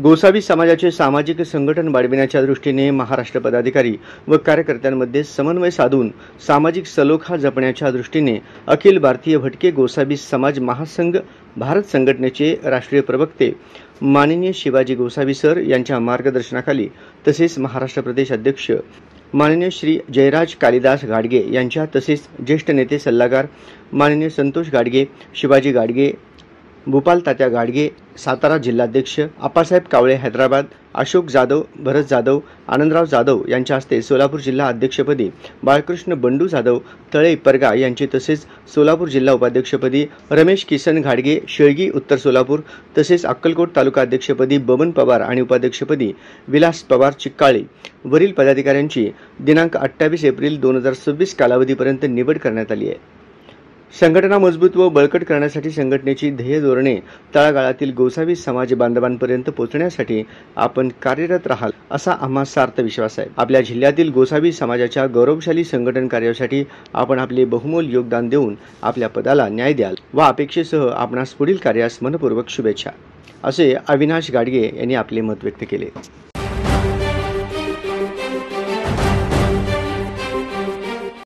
गोसावी समाजाचे सामाजिक संघटन वाढविण्याच्या दृष्टीने महाराष्ट्र पदाधिकारी व कार्यकर्त्यांमध्ये समन्वय साधून सामाजिक सलोखा जपण्याच्या दृष्टीने अखिल भारतीय भटके गोसावी समाज महासंघ भारत संघटनेचे राष्ट्रीय प्रवक्ते माननीय शिवाजी गोसावी सर यांच्या मार्गदर्शनाखाली तसेच महाराष्ट्र प्रदेश अध्यक्ष माननीय श्री जयराज कालिदास गाडगे यांच्या तसेच ज्येष्ठ नेते सल्लागार माननीय संतोष गाडगे, शिवाजी गाडगे, भूपाल तात्या गाडगे, सातारा जिल्हाध्यक्ष आप्पासाहेब कावळे हैदराबाद, अशोक जाधव, भरत जाधव, आनंदराव जाधव यांच्या हस्ते सोलापूर जिल्हा अध्यक्षपदी बाळकृष्ण बंडू जाधव तळे परगा यांचे तसेच सोलापूर जिल्हा उपाध्यक्षपदी रमेश किसन घाडगे शेळगी उत्तर सोलापूर तसेच अक्कलकोट तालुका अध्यक्षपदी बबन पवार आणि उपाध्यक्षपदी विलास पवार चिक्काळे वरील पदाधिकाऱ्यांची दिनांक 28 एप्रिल 2026 कालावधीपर्यंत निवड करण्यात आली आहे। संघटना मजबूत व बळकट करण्यासाठी संघटनेची ध्येय धोरणे तळागाळातील गोसावी समाज बांधवांपर्यंत पोहोचण्यासाठी आपण कार्यरत राहाल असा आम्हा सार्थ विश्वास आहे। आपल्या जिल्ह्यातील गोसावी समाजाच्या गौरवशाली संघटन कार्यासाठी आपण आपले बहुमोल योगदान देऊन आपल्या पदाला न्याय द्याल व अपेक्षेसह आपणास पुढील कार्यास मनपूर्वक शुभेच्छा असे अविनाश गाडगे यांनी आपले मत व्यक्त केले।